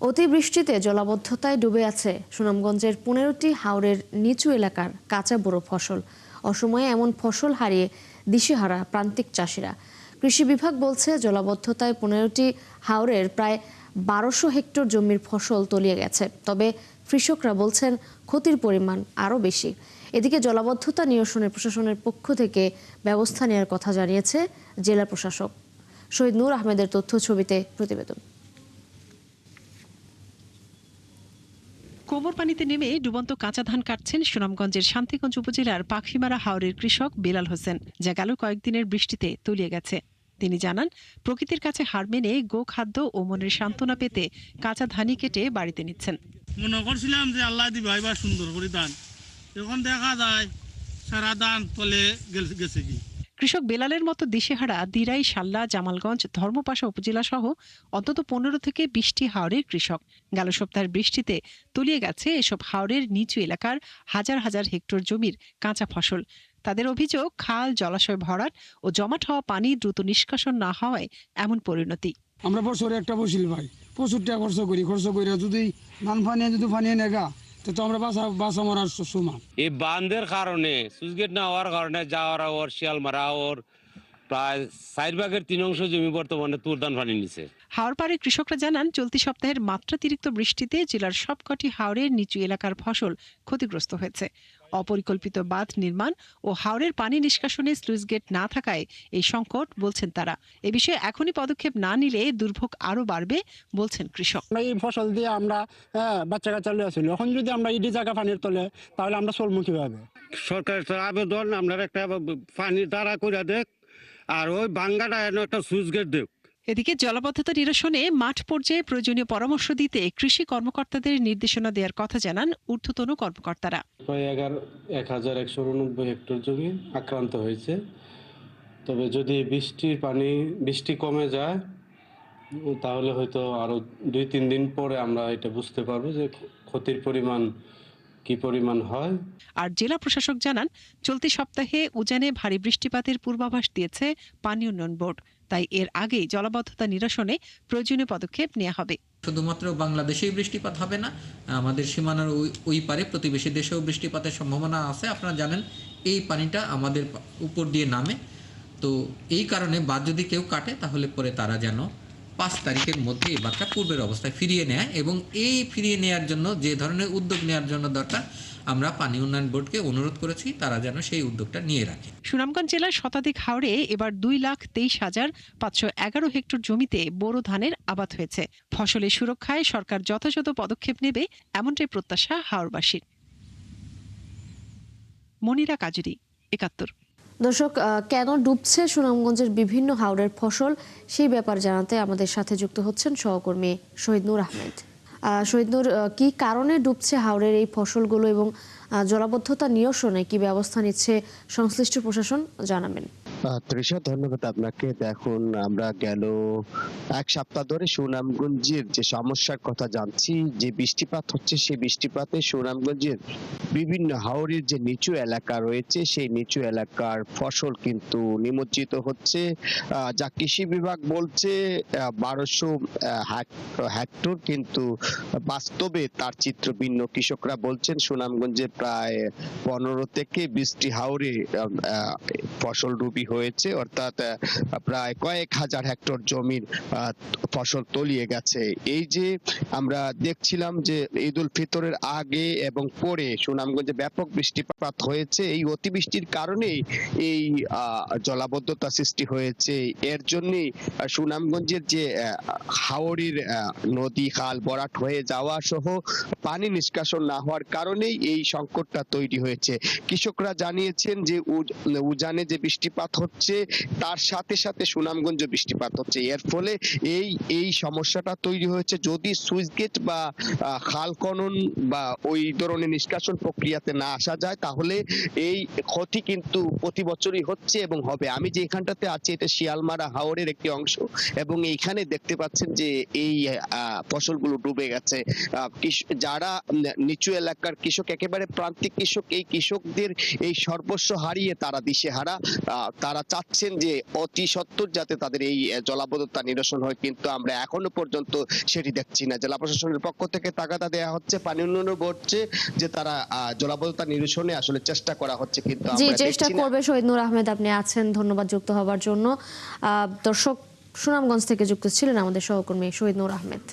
অতিবৃষ্টিতে জলাবদ্ধতায় ডুবে আছে সুনামগঞ্জের ১৫টি হাওরের নিচু এলাকার কাঁচা বুড়ো ফসল। অসময়ে এমন ফসল হারিয়ে দিশেহারা প্রান্তিক চাষিরা। কৃষি বিভাগ বলছে জলাবদ্ধতায় ১৫টি হাওরের প্রায় ১২০০ হেক্টর জমির ফসল তলিয়ে গেছে। তবে কৃষকরা বলছেন ক্ষতির পরিমাণ আরও বেশি। এদিকে জলাবদ্ধতা নিরসনে প্রশাসনের পক্ষ থেকে ব্যবস্থা নেওয়ার কথা জানিয়েছে জেলা প্রশাসক। শহীদ নূর আহমেদের তথ্য ছবিতে প্রতিবেদন। কোমর পানিতে নেমে ডুবন্ত কাঁচা ধান কাটছেন সুনামগঞ্জের শান্তিগঞ্জ উপজেলার পাখিমারা হাওরের কৃষক বেলাল হোসেন, যা গেল কয়েকদিনের বৃষ্টিতে তলিয়ে গেছে। তিনি জানান, প্রকৃতির কাছে হার মেনে গোখাদ্য ও মনের সান্ত্বনা পেতে কাঁচা ধানই কেটে বাড়িতে নিচ্ছেন। মনে করছিলাম যে আল্লাহ দিবা এবার সুন্দর করে ধান, এখন দেখা যায় সারা ধান তলে গেছে কি। কৃষক বেলালের মতো দিশেহারা দিরাই, শাল্লা, জামালগঞ্জ, ধর্মপাশা উপজেলা সহ অন্তত ১৫ থেকে ২০টি হাওরের কৃষক। গেল সপ্তাহের বৃষ্টিতে তলিয়ে গেছে এসব হাওরের নিচু এলাকার হাজার হাজার হেক্টর জমির কাঁচা ফসল। তাদের অভিযোগ, খাল, জলাশয় ভরাট ও জমাট হওয়া পানি দ্রুত নিষ্কাশন না হওয়ায় এমন পরিণতি। আমরা বছরে একটা বসিল ভাই, প্রচুর টাকা খরচ করি যদি ধান ফানিয়ে নেগা তো আমরা বাসা মরার সমান। এই বাঁধের কারণে সুইচ গেট না হওয়ার কারণে যাওয়ার ওর শিয়ালমারা ওর প্রায় 4/3 জমি বর্তমানে তুরদান পানি নিছে। হাওর পাড়ের কৃষকরা জানান, চলতি সপ্তাহের মাত্রাতিরিক্ত বৃষ্টিতে জেলার সবকটি হাওরের নিচু এলাকার ফসল ক্ষতিগ্রস্ত হয়েছে। অপরিকল্পিত বাঁধ নির্মাণ ও হাওরের পানি নিষ্কাশনে স্লুইস গেট না থাকায় এই সংকট বলছেন তারা। এ বিষয়ে এখনই পদক্ষেপ না নিলে দুর্ভোগ আরো বাড়বে বলছেন কৃষক। এই ফসল দিয়ে আমরা বাচ্চা কাচ্চা লিয়ে আসছিল, এখন যদি আমরা ইডি জায়গা পানির তলে তাহলে আমরা চলবো কিভাবে? সরকারের আবেদন আমরা একটা পানি দ্বারা করে দেখ, আর ওই বাঙ্গাটা একটা সুইচ গেট দেখ। এদিকে জলাবদ্ধতা নিরসনে মাঠ পর্যায়ে প্রয়োজনীয় পরামর্শ দিতে কৃষি কর্মকর্তাদের নির্দেশনা দেওয়ার কথা জানান ঊর্ধ্বতন কর্মকর্তারা। প্রায় ১১৮৯ হেক্টর জমি আক্রান্ত হয়েছে। তবে যদি বৃষ্টি কমে যায় তাহলে হয়তো আরো ২-৩ দিন পরে আমরা এটা বুঝতে পারবো যে ক্ষতির পরিমাণ কি পরিমাণ হয়। আর জেলা প্রশাসক জানান, চলতি সপ্তাহে উজানে ভারী বৃষ্টিপাতের পূর্বাভাস দিয়েছে পানি উন্নয়ন বোর্ড। তাই এর আগেই জলাবদ্ধতা নিরসনে প্রয়োজনীয় পদক্ষেপ নেওয়া হবে। শুধুমাত্র বাংলাদেশেই বৃষ্টিপাত হবে না, আমাদের সীমানার ওই পারে প্রতিবেশী দেশেও বৃষ্টিপাতের সম্ভাবনা আছে। আপনারা জানেন এই পানিটা আমাদের উপর দিয়ে নামে, তো এই কারণে বাঁধ যদি কেউ কাটে তাহলে পরে তারা যেন ৫ তারিখের মধ্যে এই বাঁধটা পূর্বের অবস্থায় ফিরিয়ে নেয়, এবং এই ফিরিয়ে নেওয়ার জন্য যে ধরনের উদ্যোগ নেওয়ার জন্য দরকার আমরা পানি উন্নয়ন বোর্ডকে অনুরোধ করেছি তারা যেন সেই উদ্যোগটা নিয়ে রাখে। সুনামগঞ্জ জেলার শতাধিক হাওরে এবার ২,২৩,৫১১ হেক্টর জমিতে বোরো ধানের আবাদ হয়েছে। ফসলের সুরক্ষায় সরকার যথাযথ পদক্ষেপ নেবে এমনটাই প্রত্যাশা হাওরবাসীর। মনিরা কাজুরি, ৭১। দর্শক, কেন ডুবছে সুনামগঞ্জের বিভিন্ন হাওরের ফসল সেই ব্যাপার জানাতে আমাদের সাথে যুক্ত হচ্ছেন সহকর্মী শহীদ নূর আহমেদ। শহীদ নূর, কি কারণে ডুবছে হাওরের এই ফসলগুলো এবং জলাবদ্ধতা নিরসনে কি ব্যবস্থা নিচ্ছে সংশ্লিষ্ট প্রশাসন, জানাবেন। তৃষা, ধন্যবাদ আপনাকে। দেখুন, আমরা গেল এক সপ্তাহ ধরে সুনামগঞ্জের যে সমস্যার কথা জানছি, যে বৃষ্টিপাত হচ্ছে সেই বৃষ্টিপাতে সুনামগঞ্জের বিভিন্ন হাওরের যে নিচু এলাকা রয়েছে সেই নিচু এলাকার ফসল কিন্তু নিমজ্জিত হচ্ছে। যা কৃষি বিভাগ বলছে ১২০০ হেক্টর, কিন্তু বাস্তবে তার চিত্র ভিন্ন। কৃষকরা বলছেন সুনামগঞ্জের প্রায় ১৫ থেকে ২০টি হাওরে ফসল রুবি হয়েছে, অর্থাৎ প্রায় কয়েক হাজার হেক্টর জমির ফসল তলিয়ে গেছে। এই যে আমরা দেখছিলাম যে ঈদ উল ফিতরের আগে এবং পরে সুনামগঞ্জে ব্যাপক বৃষ্টিপাত হয়েছে, এই অতিবৃষ্টির কারণেই এই জলাবদ্ধতা সৃষ্টি হয়েছে। এর জন্যই সুনামগঞ্জের যে হাওরের নদী খাল ভরাট হয়ে যাওয়া সহ পানি নিষ্কাশন না হওয়ার কারণেই এই সংকটটা তৈরি হয়েছে। কৃষকরা জানিয়েছেন যে উজানে যে বৃষ্টিপাত হচ্ছে তার সাথে সাথে সুনামগঞ্জে বৃষ্টিপাত হচ্ছে, এর ফলে এই সমস্যাটা তৈরি হয়েছে। যদি সুইচ গেট বা খাল খনন বা ওই ধরনের নিষ্কাশন প্রক্রিয়াতে না আসা যায় তাহলে এই ক্ষতি কিন্তু প্রতি বছরই হচ্ছে এবং হবে। আমি যে এখানটাতে আছি এটা শিয়ালমারা হাওরের একটি অংশ, এবং এইখানে দেখতে পাচ্ছেন যে এই ফসলগুলো ডুবে গেছে। যারা নিচু এলাকার কৃষক, একেবারে প্রান্তিক কৃষক, এই কৃষকদের এই সর্বস্ব হারিয়ে তারা দিশেহারা। তারা তারা চাচ্ছেন যে অতি সত্বর যাতে তাদের এই জলাবদ্ধতা নিরসন হয়, কিন্তু আমরা এখনো পর্যন্ত সেটি দেখছি না। জেলা প্রশাসনের পক্ষ থেকে তাগাদা দেওয়া হচ্ছে, পানি উন্নয়ন বলছে যে তারা জলাবদ্ধতা নিরসনে আসলে চেষ্টা করা হচ্ছে, কিন্তু জি, আমরা চেষ্টা দেখছি না। করবে শহীদ নূর আহমেদ, আপনি আছেন, ধন্যবাদ যুক্ত হওয়ার জন্য। দর্শক, সুনামগঞ্জ থেকে যুক্ত ছিলেন আমাদের সহকর্মী শহীদ নূর আহমেদ।